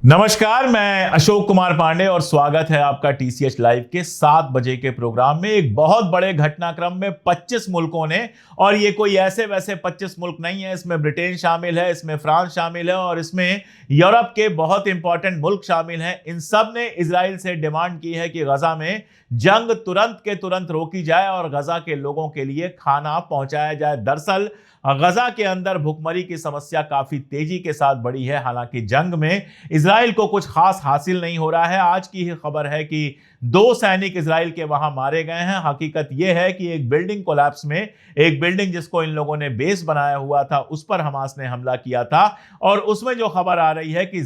नमस्कार, मैं अशोक कुमार पांडे और स्वागत है आपका टीसीएच लाइव के 7 बजे के प्रोग्राम में। एक बहुत बड़े घटनाक्रम में 25 मुल्कों ने, और ये कोई ऐसे वैसे 25 मुल्क नहीं है, इसमें ब्रिटेन शामिल है, इसमें फ्रांस शामिल है और इसमें यूरोप के बहुत इंपॉर्टेंट मुल्क शामिल हैं। इन सब ने इजराइल से डिमांड की है कि गजा में जंग तुरंत के तुरंत रोकी जाए और गजा के लोगों के लिए खाना पहुंचाया जाए। दरअसल गजा के अंदर भुखमरी की समस्या काफी तेजी के साथ बढ़ी है। हालांकि जंग में इजराइल को कुछ खास हासिल नहीं हो रहा है। आज की ही खबर है कि 2 सैनिक इजराइल के वहां मारे गए हैं। हकीकत यह है कि एक बिल्डिंग कोलैप्स में, एक बिल्डिंग जिसको इन लोगों ने बेस बनाया हुआ था, उस पर हमास ने हमला किया था और उसमें जो खबर आ रही है कि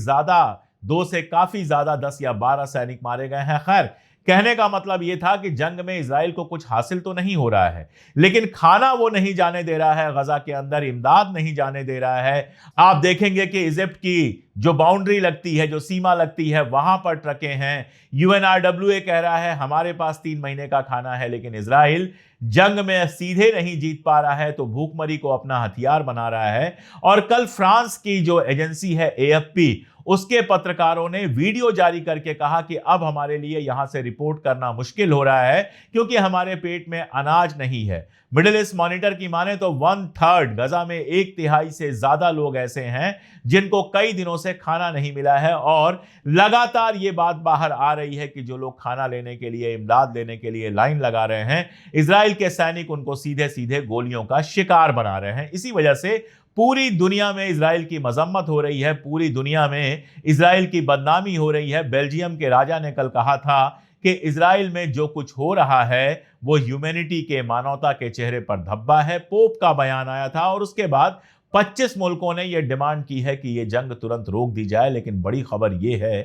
2 से काफी ज्यादा 10 या 12 सैनिक मारे गए हैं। खैर, कहने का मतलब यह था कि जंग में इजराइल को कुछ हासिल तो नहीं हो रहा है, लेकिन खाना वो नहीं जाने दे रहा है, गजा के अंदर इमदाद नहीं जाने दे रहा है। आप देखेंगे कि इजिप्ट की जो बाउंड्री लगती है, जो सीमा लगती है, वहां पर ट्रकें हैं। यूएनआरडब्ल्यूए कह रहा है हमारे पास 3 महीने का खाना है, लेकिन इजराइल जंग में सीधे नहीं जीत पा रहा है तो भूखमरी को अपना हथियार बना रहा है। और कल फ्रांस की जो एजेंसी है एएफपी, उसके पत्रकारों ने वीडियो जारी करके कहा कि अब हमारे लिए यहां से रिपोर्ट करना मुश्किल हो रहा है क्योंकि हमारे पेट में अनाज नहीं है। मिडिल ईस्ट मॉनिटर की माने तो 1/3 गजा में 1/3 से ज्यादा लोग ऐसे हैं जिनको कई दिनों से खाना नहीं मिला है। और लगातार ये बात बाहर आ रही है कि जो लोग खाना लेने के लिए, इमदाद लेने के लिए लाइन लगा रहे हैं, इजराइल के सैनिक उनको सीधे सीधे गोलियों का शिकार बना रहे हैं। इसी वजह से पूरी दुनिया में इजराइल की मजम्मत हो रही है, पूरी दुनिया में इजराइल की बदनामी हो रही है। बेल्जियम के राजा ने कल कहा था कि इजराइल में जो कुछ हो रहा है वो ह्यूमैनिटी के, मानवता के चेहरे पर धब्बा है। पोप का बयान आया था और उसके बाद 25 मुल्कों ने यह डिमांड की है कि यह जंग तुरंत रोक दी जाए। लेकिन बड़ी खबर यह है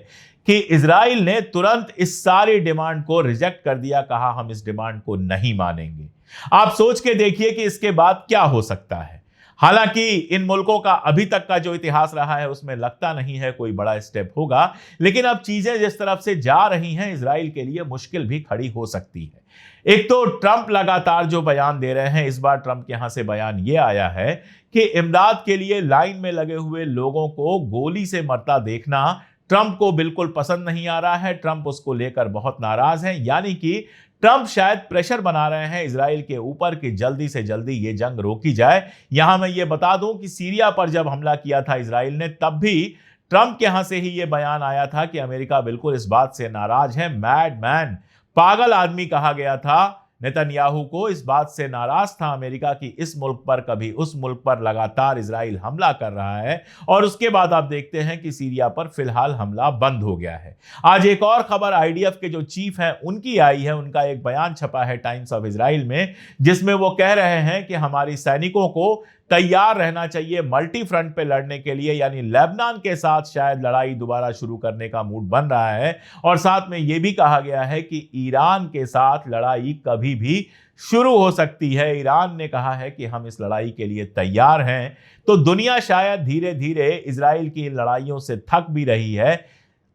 कि इजराइल ने तुरंत इस सारी डिमांड को रिजेक्ट कर दिया, कहा हम इस डिमांड को नहीं मानेंगे। आप सोच के देखिए कि इसके बाद क्या हो सकता है। हालांकि इन मुल्कों का अभी तक का जो इतिहास रहा है उसमें लगता नहीं है कोई बड़ा स्टेप होगा, लेकिन अब चीजें जिस तरफ से जा रही हैं, इजराइल के लिए मुश्किल भी खड़ी हो सकती है। एक तो ट्रंप लगातार जो बयान दे रहे हैं, इस बार ट्रंप के यहां से बयान यह आया है कि इमदाद के लिए लाइन में लगे हुए लोगों को गोली से मरता देखना ट्रंप को बिल्कुल पसंद नहीं आ रहा है। ट्रंप उसको लेकर बहुत नाराज हैं। यानी कि ट्रंप शायद प्रेशर बना रहे हैं इजराइल के ऊपर कि जल्दी से जल्दी ये जंग रोकी जाए। यहां मैं ये बता दूं कि सीरिया पर जब हमला किया था इजराइल ने, तब भी ट्रंप के यहां से ही ये बयान आया था कि अमेरिका बिल्कुल इस बात से नाराज है। मैड मैन, पागल आदमी कहा गया था नेतन्याहू को। इस बात से नाराज था अमेरिका की इस मुल्क पर, कभी उस मुल्क पर लगातार इजराइल हमला कर रहा है। और उसके बाद आप देखते हैं कि सीरिया पर फिलहाल हमला बंद हो गया है। आज एक और खबर आईडीएफ के जो चीफ हैं उनकी आई है। उनका एक बयान छपा है टाइम्स ऑफ इजराइल में, जिसमें वो कह रहे हैं कि हमारी सैनिकों को तैयार रहना चाहिए मल्टी फ्रंट पे लड़ने के लिए। यानी लेबनान के साथ शायद लड़ाई दोबारा शुरू करने का मूड बन रहा है। और साथ में यह भी कहा गया है कि ईरान के साथ लड़ाई कभी भी शुरू हो सकती है। ईरान ने कहा है कि हम इस लड़ाई के लिए तैयार हैं। तो दुनिया शायद धीरे धीरे इजराइल की लड़ाइयों से थक भी रही है।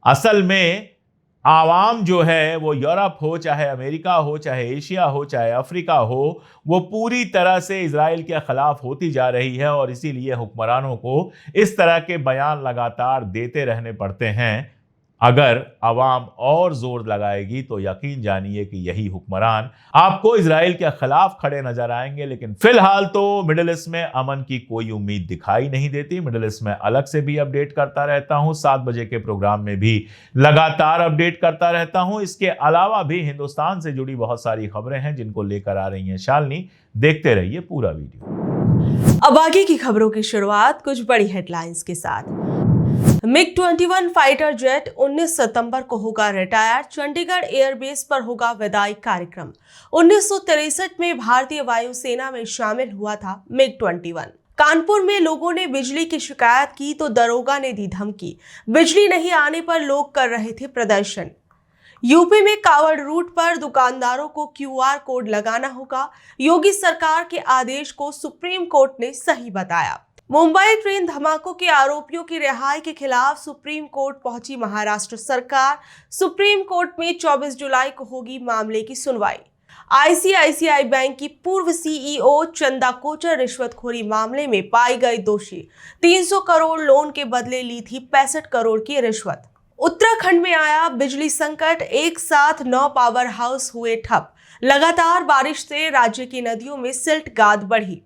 असल में आवाम जो है, वो यूरोप हो, चाहे अमेरिका हो, चाहे एशिया हो, चाहे अफ्रीका हो, वो पूरी तरह से इजराइल के खिलाफ होती जा रही है। और इसीलिए हुक्मरानों को इस तरह के बयान लगातार देते रहने पड़ते हैं। अगर आवाम और जोर लगाएगी तो यकीन जानिए कि यही हुक्मरान आपको इजराइल के खिलाफ खड़े नजर आएंगे। लेकिन फिलहाल तो मिडिल ईस्ट में अमन की कोई उम्मीद दिखाई नहीं देती। मिडिल ईस्ट में अलग से भी अपडेट करता रहता हूं, 7 बजे के प्रोग्राम में भी लगातार अपडेट करता रहता हूं। इसके अलावा भी हिंदुस्तान से जुड़ी बहुत सारी खबरें हैं जिनको लेकर आ रही हैं शालिनी। देखते रहिए पूरा वीडियो। अब आगे की खबरों की शुरुआत कुछ बड़ी हेडलाइंस के साथ। मिग-21 फाइटर जेट 19 सितंबर को होगा रिटायर। चंडीगढ़ एयरबेस पर होगा विदाई कार्यक्रम। 1963 में भारतीय वायुसेना में शामिल हुआ था मिग-21। कानपुर में लोगों ने बिजली की शिकायत की तो दरोगा ने दी धमकी। बिजली नहीं आने पर लोग कर रहे थे प्रदर्शन। यूपी में कावड़ रूट पर दुकानदारों को क्यूआर कोड लगाना होगा। योगी सरकार के आदेश को सुप्रीम कोर्ट ने सही बताया। मुंबई ट्रेन धमाकों के आरोपियों की रिहाई के खिलाफ सुप्रीम कोर्ट पहुंची महाराष्ट्र सरकार। सुप्रीम कोर्ट में 24 जुलाई को होगी मामले की सुनवाई। आईसीआईसीआई बैंक की पूर्व सीईओ चंदा कोचर रिश्वतखोरी मामले में पाई गई दोषी। 300 करोड़ लोन के बदले ली थी 65 करोड़ की रिश्वत। उत्तराखंड में आया बिजली संकट, एक साथ 9 पावर हाउस हुए ठप। लगातार बारिश से राज्य की नदियों में सिल्ट गाद बढ़ी।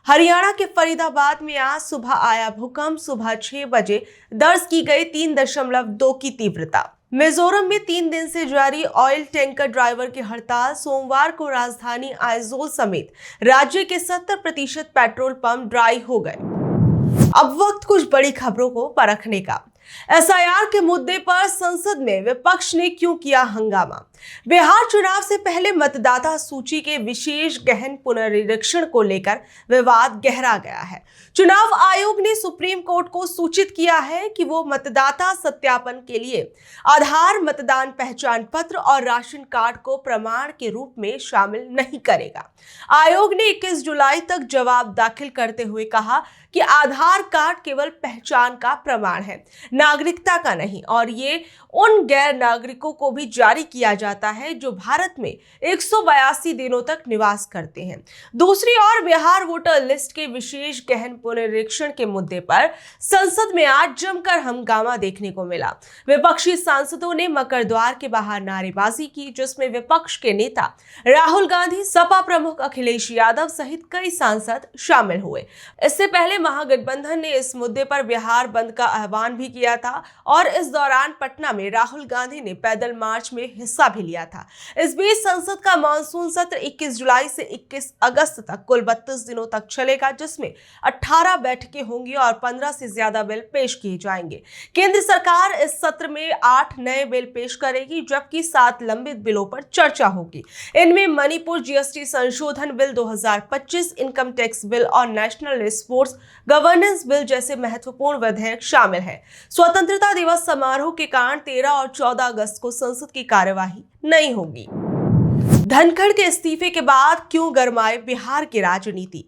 हरियाणा के फरीदाबाद में आज सुबह आया भूकंप, सुबह 6 बजे दर्ज की गई 3.2 की तीव्रता। मिजोरम में 3 दिन से जारी ऑयल टैंकर ड्राइवर की हड़ताल, सोमवार को राजधानी आइजोल समेत राज्य के 70% पेट्रोल पंप ड्राई हो गए। अब वक्त कुछ बड़ी खबरों को परखने का। एसआईआर के मुद्दे पर संसद में विपक्ष ने क्यों किया हंगामा? बिहार चुनाव से पहले मतदाता सूची के विशेष गहन पुनरीक्षण को लेकर विवाद गहरा गया है। चुनाव आयोग ने सुप्रीम कोर्ट को सूचित किया है कि वो मतदाता सत्यापन के लिए आधार, मतदान पहचान पत्र और राशन कार्ड को प्रमाण के रूप में शामिल नहीं करेगा। आयोग ने 21 जुलाई तक जवाब दाखिल करते हुए कहा कि आधार कार्ड केवल पहचान का प्रमाण है, नागरिकता का नहीं, और ये उन गैर नागरिकों को भी जारी किया जाता है जो भारत में 182 दिनों तक निवास करते हैं। दूसरी ओर बिहार वोटर लिस्ट के विशेष गहन पुनरीक्षण के मुद्दे पर संसद में आज जमकर हंगामा देखने को मिला। विपक्षी सांसदों ने मकर द्वार के बाहर नारेबाजी की, जिसमें विपक्ष के नेता राहुल गांधी, सपा प्रमुख अखिलेश यादव सहित कई सांसद शामिल हुए। इससे पहले महागठबंधन ने इस मुद्दे पर बिहार बंद का आह्वान भी किया था और इस दौरान पटना में राहुल गांधी ने पैदल मार्च में हिस्सा भी लिया था। इस बीच संसद का मानसून सत्र 21 जुलाई से 21 अगस्त तक कुल 32 दिनों तक चलेगा, जिसमें 18 बैठकें होंगी और 15 से ज्यादा बिल पेश किए जाएंगे। केंद्र सरकार इस सत्र में 8 नए बिल पेश करेगी, जबकि 7 लंबित बिलों पर चर्चा होगी। इनमें मणिपुर जीएसटी संशोधन बिल 2025, इनकम टैक्स बिल और नेशनल स्पोर्ट्स गवर्नेंस बिल जैसे महत्वपूर्ण विधेयक शामिल हैं। स्वतंत्रता दिवस समारोह के कारण 13 और 14 अगस्त को संसद की कार्यवाही नहीं होगी। धनखड़ के इस्तीफे के बाद क्यों गरमाए बिहार की राजनीति?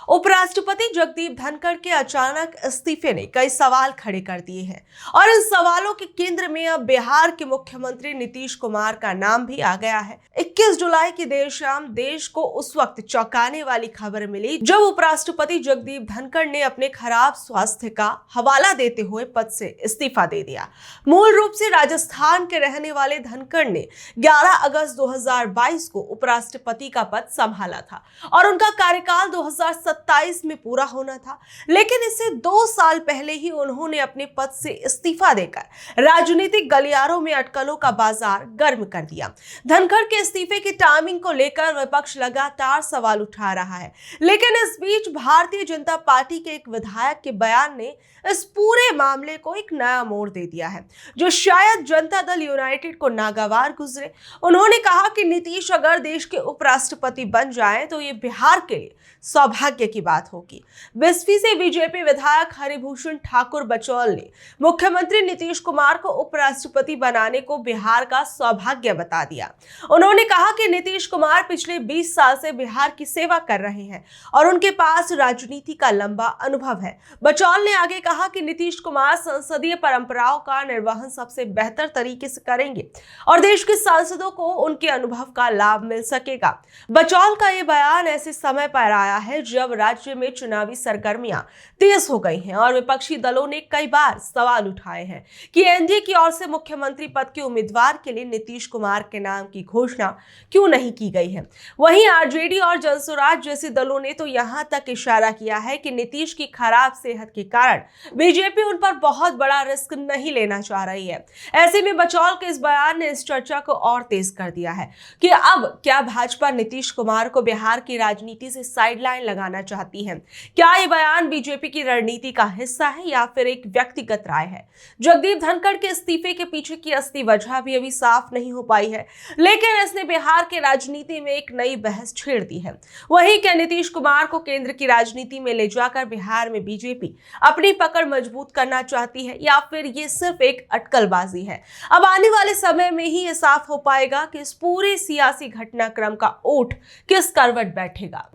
उपराष्ट्रपति जगदीप धनखड़ के अचानक इस्तीफे ने कई सवाल खड़े कर दिए हैं और इन सवालों के केंद्र में अब बिहार के मुख्यमंत्री नीतीश कुमार का नाम भी आ गया है। 21 जुलाई की देर शाम देश को उस वक्त चौंकाने वाली खबर मिली जब उपराष्ट्रपति जगदीप धनखड़ ने अपने खराब स्वास्थ्य का हवाला देते हुए पद से इस्तीफा दे दिया। मूल रूप से राजस्थान के रहने वाले धनखड़ ने 11 अगस्त 2022 को उपराष्ट्रपति का पद संभाला था और उनका कार्यकाल 2027 में पूरा होना था, लेकिन इससे 2 साल पहले ही उन्होंने अपने पद से इस्तीफा देकर राजनीतिक गलियारों में अटकलों का बाजार गर्म कर दिया। धनखड़ के इस्तीफे की टाइमिंग को लेकर विपक्ष लगातार सवाल उठा रहा है, लेकिन इस बीच भारतीय जनता पार्टी के एक विधायक के बयान ने इस पूरे मामले को एक नया मोड़ दे दिया है, जो शायद जनता दल यूनाइटेड को नागवार गुजरे। उन्होंने कहा कि नीतीश अगर देश के उपराष्ट्रपति बन जाएं तो ये बिहार के लिए सौभाग्य की बात होगी। बिस्फी से बीजेपी विधायक हरिभूषण ठाकुर बचौल ने मुख्यमंत्री नीतीश कुमार को उपराष्ट्रपति बनाने को बिहार का सौभाग्य बता दिया। उन्होंने कहा कि नीतीश कुमार पिछले 20 साल से बिहार की सेवा कर रहे हैं और उनके पास राजनीति का लंबा अनुभव है। बचौल ने आगे कहा कि नीतीश कुमार संसदीय परंपराओं का निर्वहन सबसे बेहतर तरीके से करेंगे और देश के सांसदों को उनके अनुभव का लाभ मिल सकेगा। बचौल का ये बयान ऐसे समय पर आया है जब राज्य में चुनावी सरगर्मियां तेज हो गई हैं और विपक्षी दलों ने कई बार सवाल उठाए हैं कि एनडीए की ओर से मुख्यमंत्री पद के उम्मीदवार के लिए नीतीश कुमार के नाम की घोषणा क्यों नहीं की गई है। वहीं आरजेडी और जनसुराज जैसे दलों ने तो यहां तक इशारा किया है कि नीतीश की खराब सेहत के कारण बीजेपी उन पर बहुत बड़ा रिस्क नहीं लेना चाह रही है। ऐसे में बचौल के इस बयान ने इस चर्चा को और तेज कर दिया है कि अब क्या भाजपा नीतीश कुमार को बिहार की राजनीति से साइडलाइन लगाना चाहती है। क्या ये बयान बीजेपी की रणनीति का हिस्सा है या फिर एक व्यक्तिगत राय है? जगदीप धनखड़ के इस्तीफे के पीछे की असली वजह भी अभी साफ नहीं हो पाई है, लेकिन इसने बिहार के राजनीति में एक नई बहस छेड़ दी है। वहीं क्या नीतीश कुमार को केंद्र की राजनीति में ले जाकर बिहार में बीजेपी अपनी पकड़ मजबूत करना चाहती है या फिर ये सिर्फ एक अटकलबाजी है? अब आने वाले समय में ही ये साफ हो पाएगा कि इस पूरे सियासी घटनाक्रम का ओट किस करवट बैठेगा।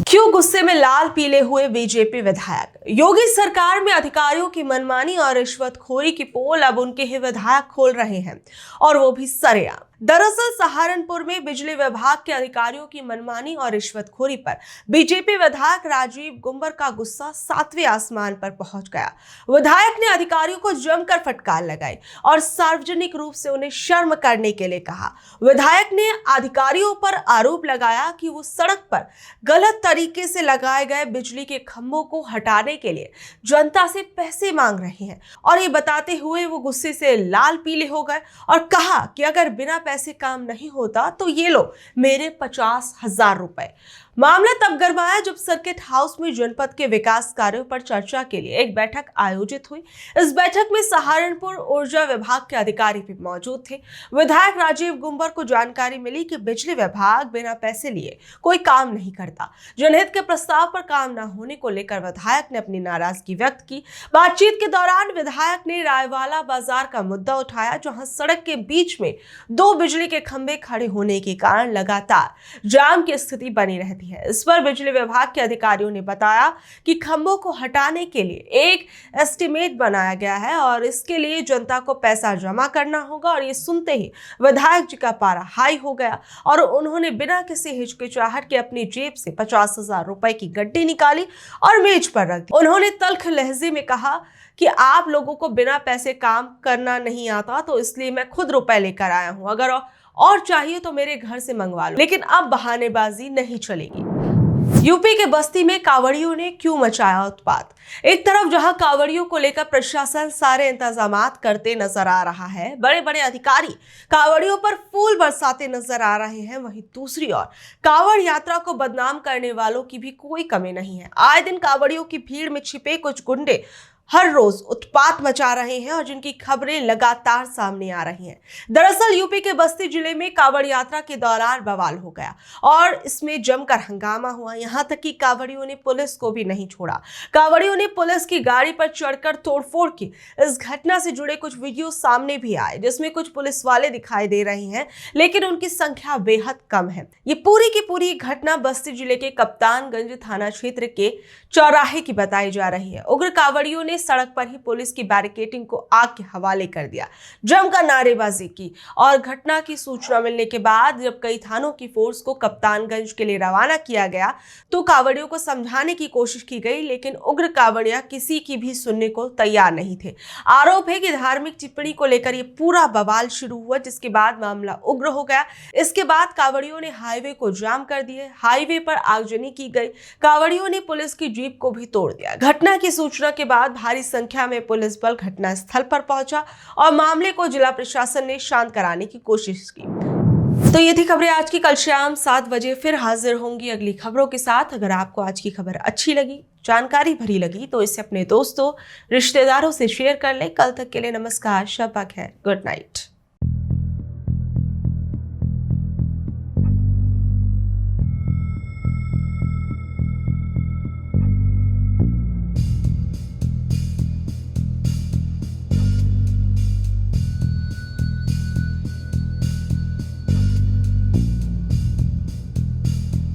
क्यों गुस्से में लाल पीले हुए बीजेपी विधायक? योगी सरकार में अधिकारियों की मनमानी और रिश्वतखोरी की पोल अब उनके ही विधायक खोल रहे हैं और वो भी सरेआम। दरअसल सहारनपुर में बिजली विभाग के अधिकारियों की मनमानी और रिश्वतखोरी पर बीजेपी विधायक राजीव गुंबर का गुस्सा 7वें आसमान पर पहुंच गया। विधायक ने अधिकारियों को जमकर फटकार लगाई और सार्वजनिक रूप से उन्हें शर्म करने के लिए कहा। विधायक ने अधिकारियों पर आरोप लगाया कि वो सड़क पर गलत तरीके से लगाए गए बिजली के खंभों को हटाने के लिए जनता से पैसे मांग रहे हैं और ये बताते हुए वो गुस्से से लाल पीले हो गए और कहा कि अगर बिना पैसे काम नहीं होता तो ये लो मेरे 50,000 रुपए। मामला तब गरमाया जब सर्किट हाउस में जनपद के विकास कार्यों पर चर्चा के लिए एक बैठक आयोजित हुई। इस बैठक में सहारनपुर ऊर्जा विभाग के अधिकारी भी मौजूद थे। विधायक राजीव गुंबर को जानकारी मिली कि बिजली विभाग बिना पैसे लिए कोई काम नहीं करता। जनहित के प्रस्ताव पर काम न होने को लेकर विधायक ने अपनी नाराजगी व्यक्त की। बातचीत के दौरान विधायक ने रायवाला बाजार का मुद्दा उठाया, जहां सड़क के बीच में 2 बिजली के खंभे खड़े होने के कारण लगातार जाम की स्थिति बनी रहती है। इस पर बिजली विभाग के अधिकारियों ने बताया कि खंभों को हटाने के लिए एक एस्टीमेट बनाया गया है और इसके लिए जनता को पैसा जमा करना होगा। और ये सुनते ही विधायक जी का पारा हाई हो गया और उन्होंने बिना किसी हिचकिचाहट के अपनी जेब से 50,000 रुपए की गड्डी निकाली और मेज पर रख दी। उन्होंने तल्ख लहजे में कहा कि आप लोगों को बिना पैसे काम करना नहीं आता, तो इसलिए मैं खुद रुपए लेकर आया हूं। अगर और चाहिए तो मेरे घर से मंगवा लो, लेकिन अब बहानेबाजी नहीं चलेगी। यूपी के बस्ती में कांवड़ियों ने क्यों मचाया उत्पात। एक तरफ जहां कांवड़ियों को लेकर प्रशासन सारे इंतजामात करते नजर आ रहा है, बड़े बड़े अधिकारी कांवड़ियों पर फूल बरसाते नजर आ रहे हैं, वहीं दूसरी ओर कांवड़ यात्रा को बदनाम करने वालों की भी कोई कमी नहीं है। आए दिन कांवड़ियों की भीड़ में छिपे कुछ गुंडे हर रोज उत्पात मचा रहे हैं और जिनकी खबरें लगातार सामने आ रही हैं। दरअसल यूपी के बस्ती जिले में कांवड़ यात्रा के दौरान बवाल हो गया और इसमें जमकर हंगामा हुआ। यहां तक कि कांवड़ियों ने पुलिस को भी नहीं छोड़ा। कांवड़ियों ने पुलिस की गाड़ी पर चढ़कर तोड़फोड़ की। इस घटना से जुड़े कुछ वीडियो सामने भी आए, जिसमें कुछ पुलिस वाले दिखाई दे रहे हैं, लेकिन उनकी संख्या बेहद कम है। ये पूरी की पूरी घटना बस्ती जिले के कप्तानगंज थाना क्षेत्र के चौराहे की बताई जा रही है। उग्र कांवड़ियों ने सड़क पर ही पुलिस की बैरिकेडिंग को आग के हवाले कर दिया, जमकर नारेबाजी की और घटना की सूचना मिलने के बाद जब कई थानों की फोर्स को कप्तानगंज के लिए रवाना किया गया तो कांवड़ियों को समझाने की कोशिश की गई, लेकिन उग्र कांवड़िया किसी की भी सुनने को तैयार नहीं थे। आरोप है कि धार्मिक टिप्पणी को लेकर यह पूरा बवाल शुरू हुआ, जिसके बाद मामला उग्र हो गया। इसके बाद कांवड़ियों ने हाईवे को जाम कर दिए, हाईवे पर आगजनी की गई। कांवड़ियों ने पुलिस की जीप को भी तोड़ दिया। घटना की सूचना के बाद भारी संख्या में पुलिस बल घटनास्थल पर पहुंचा और मामले को जिला प्रशासन ने शांत कराने की कोशिश की। तो ये थी खबरें आज की। कल शाम 7 बजे फिर हाजिर होंगी अगली खबरों के साथ। अगर आपको आज की खबर अच्छी लगी, जानकारी भरी लगी, तो इसे अपने दोस्तों, रिश्तेदारों से शेयर कर ले। कल तक के लिए नमस्कार, शब तक है, गुड नाइट।